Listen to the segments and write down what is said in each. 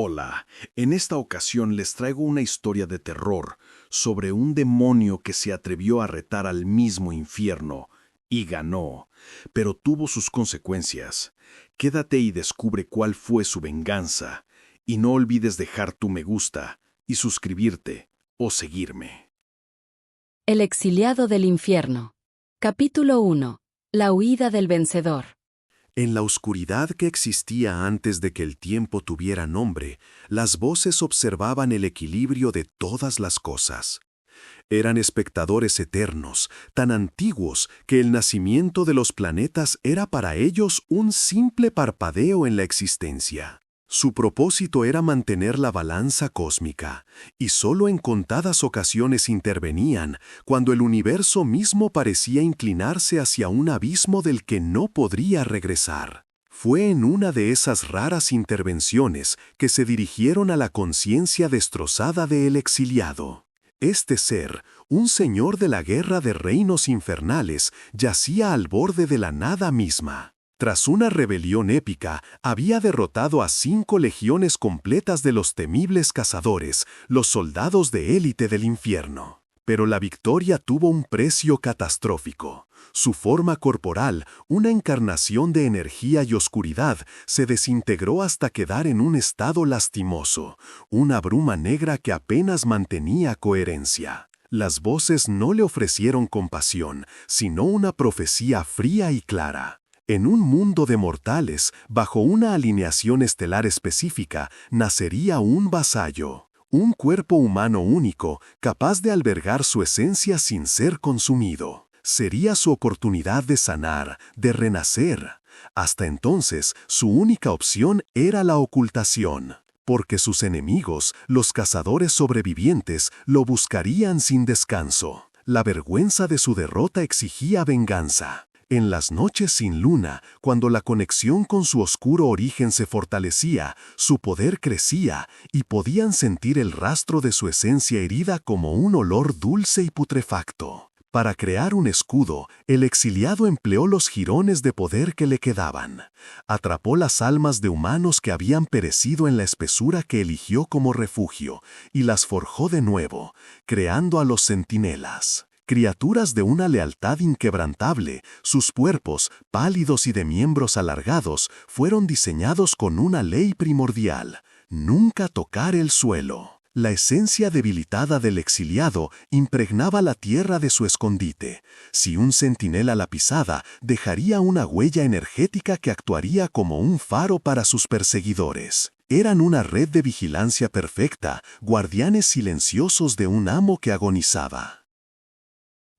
Hola, en esta ocasión les traigo una historia de terror sobre un demonio que se atrevió a retar al mismo infierno y ganó, pero tuvo sus consecuencias. Quédate y descubre cuál fue su venganza, y no olvides dejar tu me gusta y suscribirte o seguirme. El exiliado del infierno. Capítulo 1. La huida del vencedor. En la oscuridad que existía antes de que el tiempo tuviera nombre, las voces observaban el equilibrio de todas las cosas. Eran espectadores eternos, tan antiguos que el nacimiento de los planetas era para ellos un simple parpadeo en la existencia. Su propósito era mantener la balanza cósmica, y solo en contadas ocasiones intervenían cuando el universo mismo parecía inclinarse hacia un abismo del que no podría regresar. Fue en una de esas raras intervenciones que se dirigieron a la conciencia destrozada del exiliado. Este ser, un señor de la guerra de reinos infernales, yacía al borde de la nada misma. Tras una rebelión épica, había derrotado a 5 legiones completas de los temibles cazadores, los soldados de élite del infierno. Pero la victoria tuvo un precio catastrófico. Su forma corporal, una encarnación de energía y oscuridad, se desintegró hasta quedar en un estado lastimoso, una bruma negra que apenas mantenía coherencia. Las voces no le ofrecieron compasión, sino una profecía fría y clara. En un mundo de mortales, bajo una alineación estelar específica, nacería un vasallo, un cuerpo humano único, capaz de albergar su esencia sin ser consumido. Sería su oportunidad de sanar, de renacer. Hasta entonces, su única opción era la ocultación, porque sus enemigos, los cazadores sobrevivientes, lo buscarían sin descanso. La vergüenza de su derrota exigía venganza. En las noches sin luna, cuando la conexión con su oscuro origen se fortalecía, su poder crecía y podían sentir el rastro de su esencia herida como un olor dulce y putrefacto. Para crear un escudo, el exiliado empleó los jirones de poder que le quedaban. Atrapó las almas de humanos que habían perecido en la espesura que eligió como refugio y las forjó de nuevo, creando a los centinelas. Criaturas de una lealtad inquebrantable, sus cuerpos, pálidos y de miembros alargados, fueron diseñados con una ley primordial: nunca tocar el suelo. La esencia debilitada del exiliado impregnaba la tierra de su escondite. Si un centinela la pisaba, dejaría una huella energética que actuaría como un faro para sus perseguidores. Eran una red de vigilancia perfecta, guardianes silenciosos de un amo que agonizaba.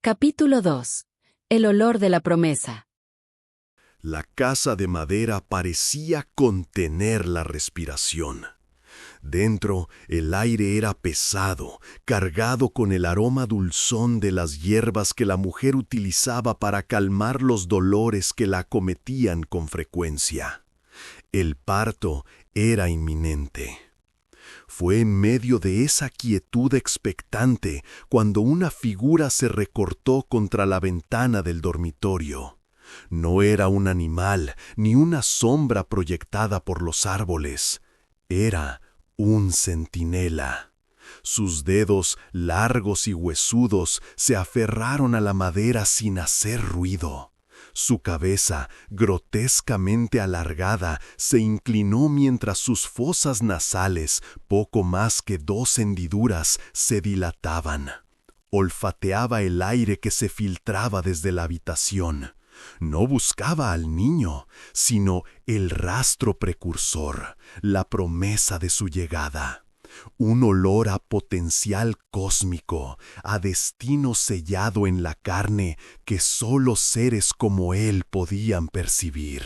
Capítulo 2. El olor de la promesa. La casa de madera parecía contener la respiración. Dentro, el aire era pesado, cargado con el aroma dulzón de las hierbas que la mujer utilizaba para calmar los dolores que la acometían con frecuencia. El parto era inminente. Fue en medio de esa quietud expectante cuando una figura se recortó contra la ventana del dormitorio. No era un animal ni una sombra proyectada por los árboles. Era un centinela. Sus dedos, largos y huesudos, se aferraron a la madera sin hacer ruido. Su cabeza, grotescamente alargada, se inclinó mientras sus fosas nasales, poco más que 2 hendiduras, se dilataban. Olfateaba el aire que se filtraba desde la habitación. No buscaba al niño, sino el rastro precursor, la promesa de su llegada. Un olor a potencial cósmico, a destino sellado en la carne que solo seres como él podían percibir.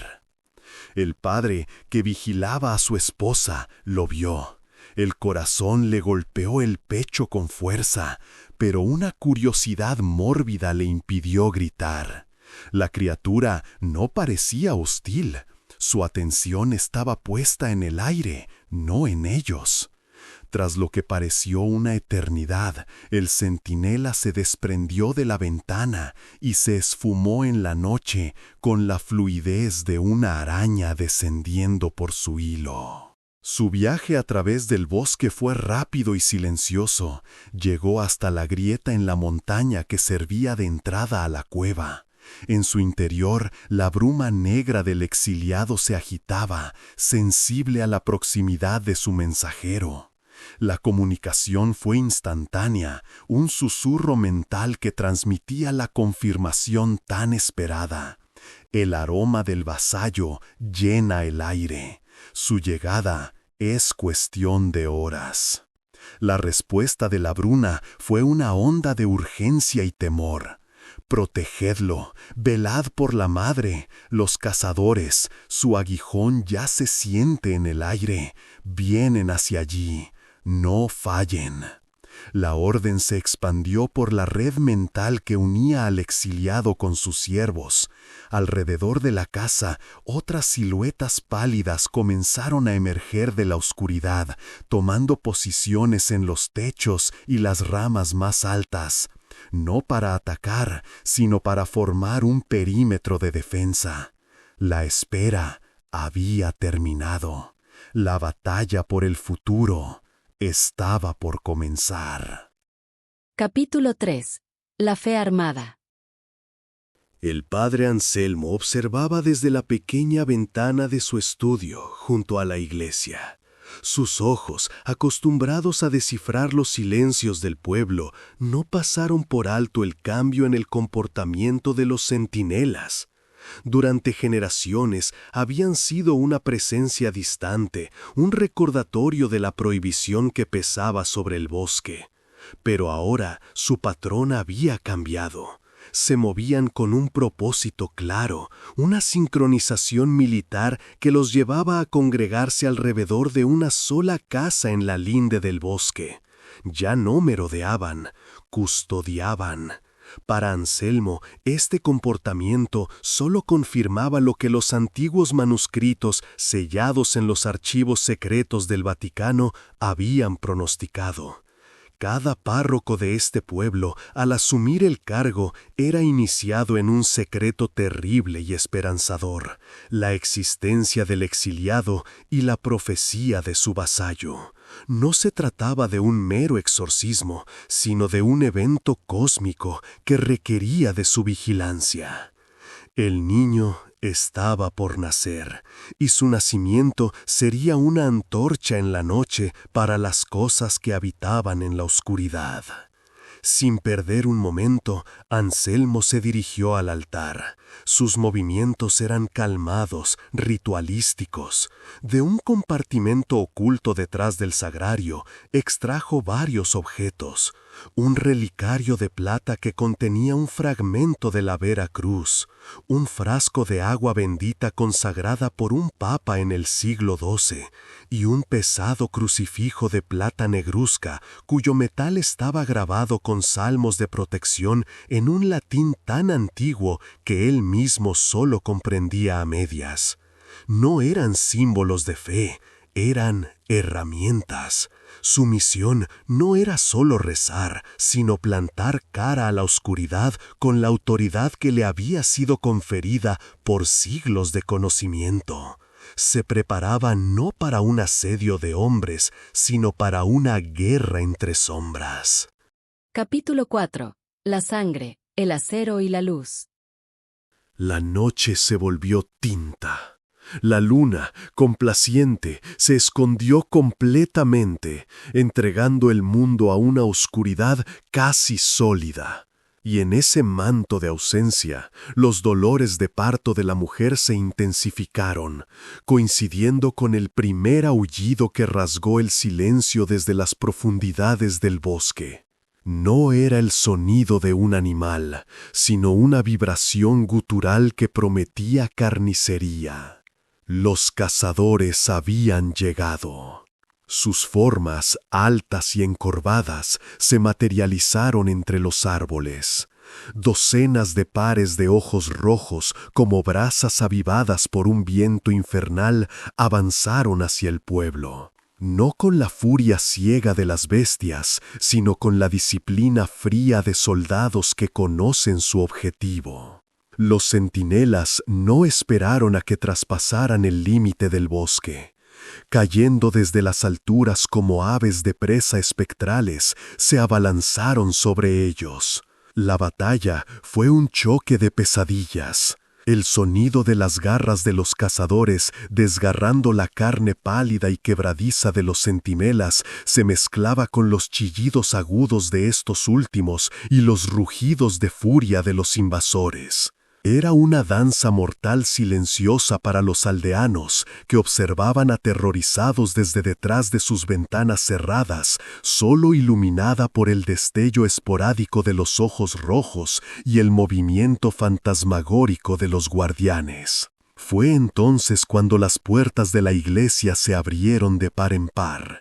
El padre, que vigilaba a su esposa, lo vio. El corazón le golpeó el pecho con fuerza, pero una curiosidad mórbida le impidió gritar. La criatura no parecía hostil. Su atención estaba puesta en el aire, no en ellos. Tras lo que pareció una eternidad, el centinela se desprendió de la ventana y se esfumó en la noche con la fluidez de una araña descendiendo por su hilo. Su viaje a través del bosque fue rápido y silencioso. Llegó hasta la grieta en la montaña que servía de entrada a la cueva. En su interior, la bruma negra del exiliado se agitaba, sensible a la proximidad de su mensajero. La comunicación fue instantánea, un susurro mental que transmitía la confirmación tan esperada. El aroma del vasallo llena el aire. Su llegada es cuestión de horas. La respuesta de la bruna fue una onda de urgencia y temor. Protegedlo, velad por la madre, los cazadores, su aguijón ya se siente en el aire, vienen hacia allí, no fallen. La orden se expandió por la red mental que unía al exiliado con sus siervos. Alrededor de la casa, otras siluetas pálidas comenzaron a emerger de la oscuridad, tomando posiciones en los techos y las ramas más altas, no para atacar, sino para formar un perímetro de defensa. La espera había terminado. La batalla por el futuro estaba por comenzar. Capítulo 3. La fe armada. El padre Anselmo observaba desde la pequeña ventana de su estudio junto a la iglesia. Sus ojos, acostumbrados a descifrar los silencios del pueblo, no pasaron por alto el cambio en el comportamiento de los centinelas. Durante generaciones habían sido una presencia distante, un recordatorio de la prohibición que pesaba sobre el bosque. Pero ahora su patrón había cambiado. Se movían con un propósito claro, una sincronización militar que los llevaba a congregarse alrededor de una sola casa en la linde del bosque. Ya no merodeaban, custodiaban. Para Anselmo, este comportamiento solo confirmaba lo que los antiguos manuscritos, sellados en los archivos secretos del Vaticano, habían pronosticado. Cada párroco de este pueblo, al asumir el cargo, era iniciado en un secreto terrible y esperanzador, la existencia del exiliado y la profecía de su vasallo. No se trataba de un mero exorcismo, sino de un evento cósmico que requería de su vigilancia. El niño estaba por nacer, y su nacimiento sería una antorcha en la noche para las cosas que habitaban en la oscuridad. Sin perder un momento, Anselmo se dirigió al altar. Sus movimientos eran calmados, ritualísticos. De un compartimento oculto detrás del sagrario, extrajo varios objetos. Un relicario de plata que contenía un fragmento de la Vera Cruz, un frasco de agua bendita consagrada por un papa en el siglo XII, y un pesado crucifijo de plata negruzca, cuyo metal estaba grabado con salmos de protección en un latín tan antiguo que él mismo solo comprendía a medias. No eran símbolos de fe, eran herramientas. Su misión no era solo rezar, sino plantar cara a la oscuridad con la autoridad que le había sido conferida por siglos de conocimiento. Se preparaba no para un asedio de hombres, sino para una guerra entre sombras. Capítulo 4. La sangre, el acero y la luz. La noche se volvió tinta. La luna, complaciente, se escondió completamente, entregando el mundo a una oscuridad casi sólida. Y en ese manto de ausencia, los dolores de parto de la mujer se intensificaron, coincidiendo con el primer aullido que rasgó el silencio desde las profundidades del bosque. No era el sonido de un animal, sino una vibración gutural que prometía carnicería. Los cazadores habían llegado. Sus formas, altas y encorvadas, se materializaron entre los árboles. Docenas de pares de ojos rojos, como brasas avivadas por un viento infernal, avanzaron hacia el pueblo. No con la furia ciega de las bestias, sino con la disciplina fría de soldados que conocen su objetivo. Los centinelas no esperaron a que traspasaran el límite del bosque. Cayendo desde las alturas como aves de presa espectrales, se abalanzaron sobre ellos. La batalla fue un choque de pesadillas. El sonido de las garras de los cazadores desgarrando la carne pálida y quebradiza de los centinelas se mezclaba con los chillidos agudos de estos últimos y los rugidos de furia de los invasores. Era una danza mortal silenciosa para los aldeanos, que observaban aterrorizados desde detrás de sus ventanas cerradas, solo iluminada por el destello esporádico de los ojos rojos y el movimiento fantasmagórico de los guardianes. Fue entonces cuando las puertas de la iglesia se abrieron de par en par.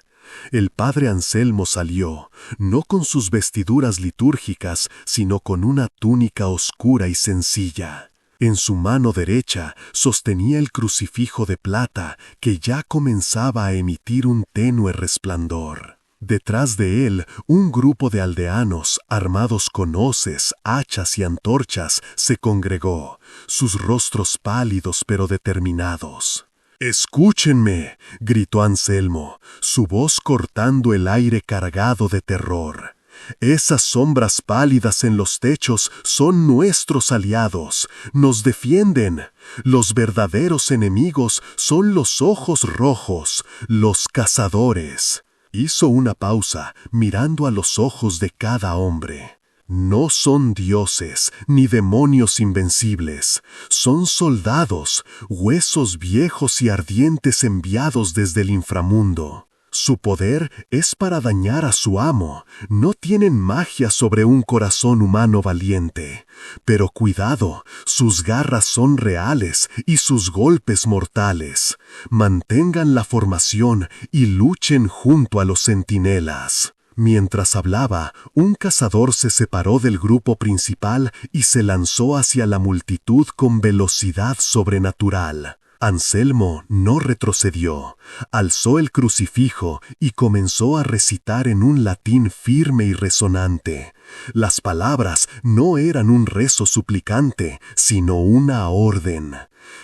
El padre Anselmo salió, no con sus vestiduras litúrgicas, sino con una túnica oscura y sencilla. En su mano derecha sostenía el crucifijo de plata que ya comenzaba a emitir un tenue resplandor. Detrás de él, un grupo de aldeanos, armados con hoces, hachas y antorchas, se congregó, sus rostros pálidos pero determinados. «Escúchenme», gritó Anselmo, su voz cortando el aire cargado de terror. «Esas sombras pálidas en los techos son nuestros aliados, nos defienden. Los verdaderos enemigos son los ojos rojos, los cazadores». Hizo una pausa, mirando a los ojos de cada hombre. No son dioses ni demonios invencibles, son soldados, huesos viejos y ardientes enviados desde el inframundo. Su poder es para dañar a su amo, no tienen magia sobre un corazón humano valiente. Pero cuidado, sus garras son reales y sus golpes mortales. Mantengan la formación y luchen junto a los centinelas. Mientras hablaba, un cazador se separó del grupo principal y se lanzó hacia la multitud con velocidad sobrenatural. Anselmo no retrocedió, alzó el crucifijo y comenzó a recitar en un latín firme y resonante. Las palabras no eran un rezo suplicante, sino una orden.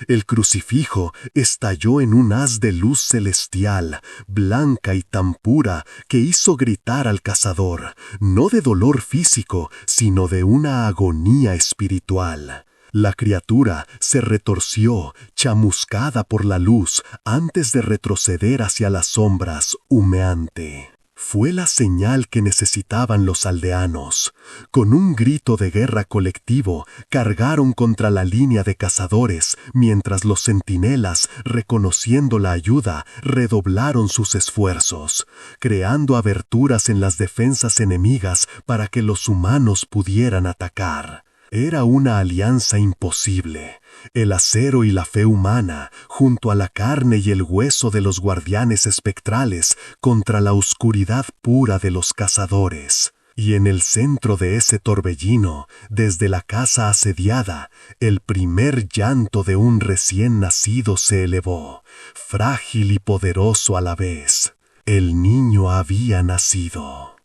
El crucifijo estalló en un haz de luz celestial, blanca y tan pura, que hizo gritar al cazador, no de dolor físico, sino de una agonía espiritual. La criatura se retorció, chamuscada por la luz, antes de retroceder hacia las sombras, humeante. Fue la señal que necesitaban los aldeanos. Con un grito de guerra colectivo, cargaron contra la línea de cazadores, mientras los centinelas, reconociendo la ayuda, redoblaron sus esfuerzos, creando aberturas en las defensas enemigas para que los humanos pudieran atacar. Era una alianza imposible. El acero y la fe humana, junto a la carne y el hueso de los guardianes espectrales, contra la oscuridad pura de los cazadores. Y en el centro de ese torbellino, desde la casa asediada, el primer llanto de un recién nacido se elevó, frágil y poderoso a la vez. El niño había nacido.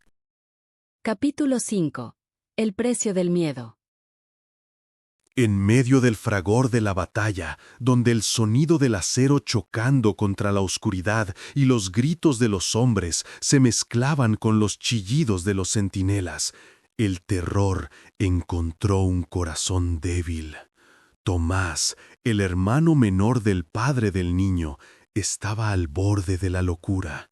Capítulo 5. El precio del miedo. En medio del fragor de la batalla, donde el sonido del acero chocando contra la oscuridad y los gritos de los hombres se mezclaban con los chillidos de los centinelas, el terror encontró un corazón débil. Tomás, el hermano menor del padre del niño, estaba al borde de la locura.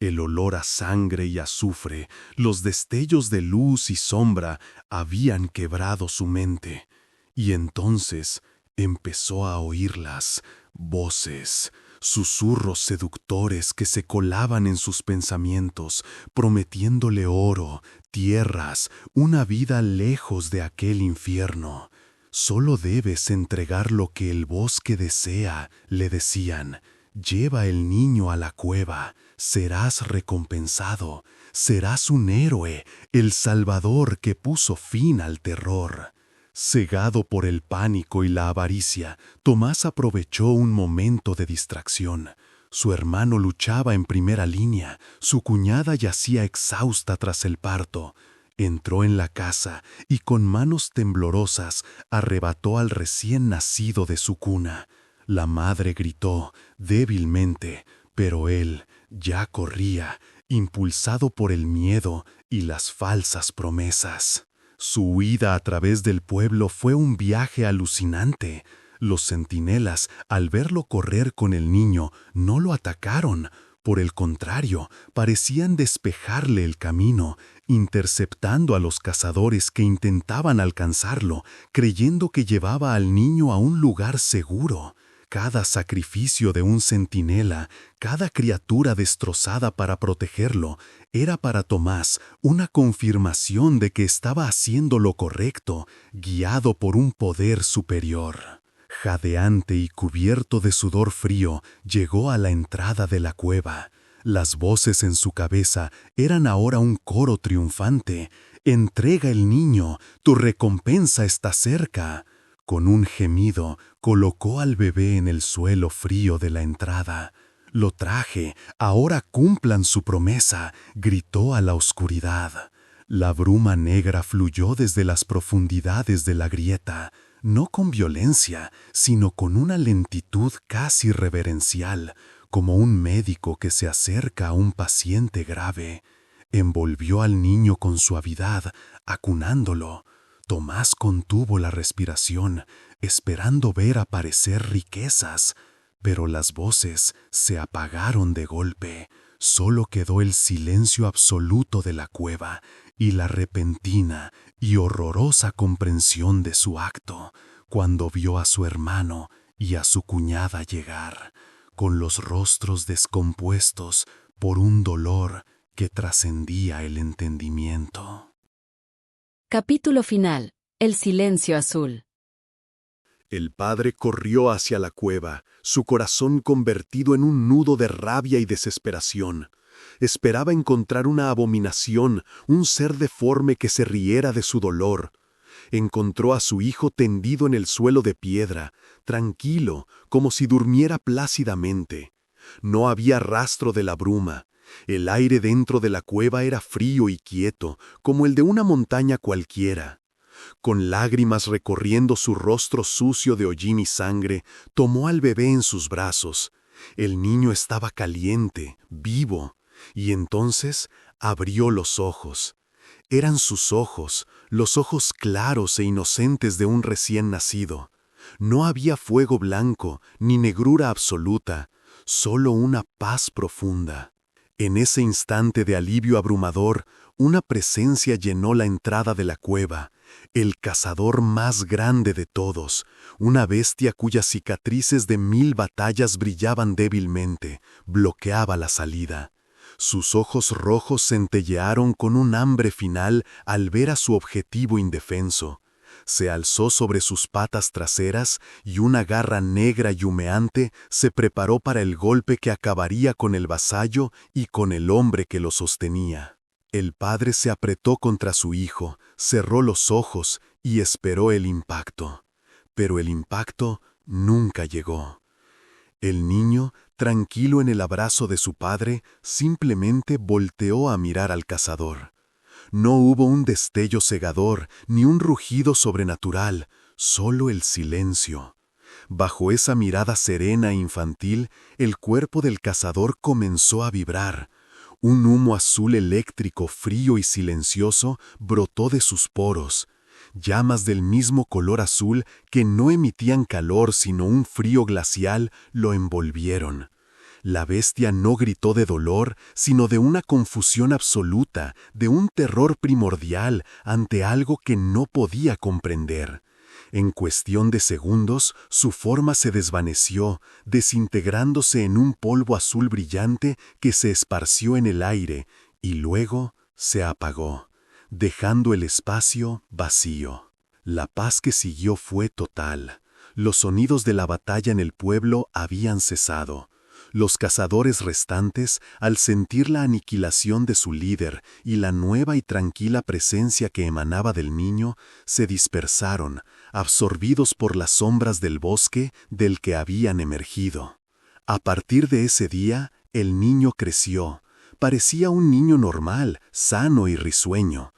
El olor a sangre y azufre, los destellos de luz y sombra habían quebrado su mente. Y entonces empezó a oírlas, voces, susurros seductores que se colaban en sus pensamientos, prometiéndole oro, tierras, una vida lejos de aquel infierno. Solo debes entregar lo que el bosque desea, le decían. Lleva el niño a la cueva, serás recompensado, serás un héroe, el salvador que puso fin al terror. Cegado por el pánico y la avaricia, Tomás aprovechó un momento de distracción. Su hermano luchaba en primera línea, su cuñada yacía exhausta tras el parto. Entró en la casa y con manos temblorosas arrebató al recién nacido de su cuna. La madre gritó, débilmente, Pero él ya corría, impulsado por el miedo y las falsas promesas. Su huida a través del pueblo fue un viaje alucinante. Los centinelas, al verlo correr con el niño, no lo atacaron. Por el contrario, parecían despejarle el camino, interceptando a los cazadores que intentaban alcanzarlo, creyendo que llevaba al niño a un lugar seguro. Cada sacrificio de un centinela, cada criatura destrozada para protegerlo, era para Tomás una confirmación de que estaba haciendo lo correcto, guiado por un poder superior. Jadeante y cubierto de sudor frío, llegó a la entrada de la cueva. Las voces en su cabeza eran ahora un coro triunfante. «Entrega el niño, tu recompensa está cerca». Con un gemido, colocó al bebé en el suelo frío de la entrada. «Lo traje, ahora cumplan su promesa», gritó a la oscuridad. La bruma negra fluyó desde las profundidades de la grieta, no con violencia, sino con una lentitud casi reverencial, como un médico que se acerca a un paciente grave. Envolvió al niño con suavidad, acunándolo. Tomás contuvo la respiración, esperando ver aparecer riquezas, pero las voces se apagaron de golpe. Solo quedó el silencio absoluto de la cueva y la repentina y horrorosa comprensión de su acto, cuando vio a su hermano y a su cuñada llegar, con los rostros descompuestos por un dolor que trascendía el entendimiento. Capítulo final. El silencio azul. El padre corrió hacia la cueva, su corazón convertido en un nudo de rabia y desesperación. Esperaba encontrar una abominación, un ser deforme que se riera de su dolor. Encontró a su hijo tendido en el suelo de piedra, tranquilo, como si durmiera plácidamente. No había rastro de la bruma. El aire dentro de la cueva era frío y quieto, como el de una montaña cualquiera. Con lágrimas recorriendo su rostro sucio de hollín y sangre, tomó al bebé en sus brazos. El niño estaba caliente, vivo, y entonces abrió los ojos. Eran sus ojos, los ojos claros e inocentes de un recién nacido. No había fuego blanco, ni negrura absoluta, solo una paz profunda. En ese instante de alivio abrumador, una presencia llenó la entrada de la cueva, el cazador más grande de todos, una bestia cuyas cicatrices de 1000 batallas brillaban débilmente, bloqueaba la salida. Sus ojos rojos centellearon con un hambre final al ver a su objetivo indefenso. Se alzó sobre sus patas traseras y una garra negra y humeante se preparó para el golpe que acabaría con el vasallo y con el hombre que lo sostenía. El padre se apretó contra su hijo, cerró los ojos y esperó el impacto. Pero el impacto nunca llegó. El niño, tranquilo en el abrazo de su padre, simplemente volteó a mirar al cazador. No hubo un destello cegador, ni un rugido sobrenatural, solo el silencio. Bajo esa mirada serena e infantil, el cuerpo del cazador comenzó a vibrar. Un humo azul eléctrico, frío y silencioso, brotó de sus poros. Llamas del mismo color azul que no emitían calor sino un frío glacial lo envolvieron. La bestia no gritó de dolor, sino de una confusión absoluta, de un terror primordial ante algo que no podía comprender. En cuestión de segundos, su forma se desvaneció, desintegrándose en un polvo azul brillante que se esparció en el aire y luego se apagó, dejando el espacio vacío. La paz que siguió fue total. Los sonidos de la batalla en el pueblo habían cesado. Los cazadores restantes, al sentir la aniquilación de su líder y la nueva y tranquila presencia que emanaba del niño, se dispersaron, absorbidos por las sombras del bosque del que habían emergido. A partir de ese día, el niño creció. Parecía un niño normal, sano y risueño.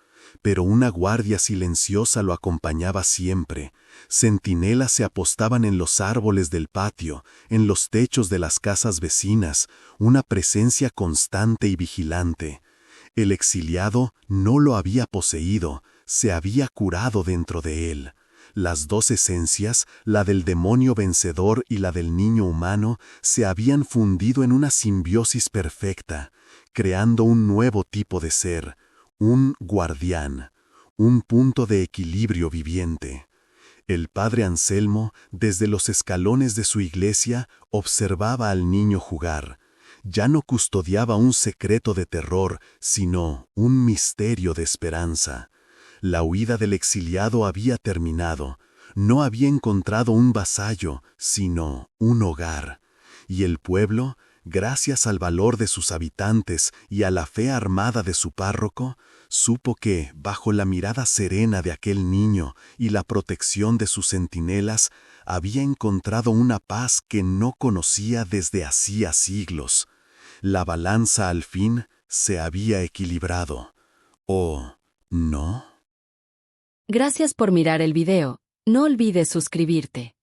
pero una guardia silenciosa lo acompañaba siempre. Centinelas se apostaban en los árboles del patio, en los techos de las casas vecinas, una presencia constante y vigilante. El exiliado no lo había poseído, se había curado dentro de él. Las dos esencias, la del demonio vencedor y la del niño humano, se habían fundido en una simbiosis perfecta, creando un nuevo tipo de ser, un guardián, un punto de equilibrio viviente. El padre Anselmo, desde los escalones de su iglesia, observaba al niño jugar. Ya no custodiaba un secreto de terror, sino un misterio de esperanza. La huida del exiliado había terminado. No había encontrado un vasallo, sino un hogar. Y el pueblo, gracias al valor de sus habitantes y a la fe armada de su párroco, supo que, bajo la mirada serena de aquel niño y la protección de sus centinelas, había encontrado una paz que no conocía desde hacía siglos. La balanza al fin se había equilibrado. ¿O no? Gracias por mirar el video. No olvides suscribirte.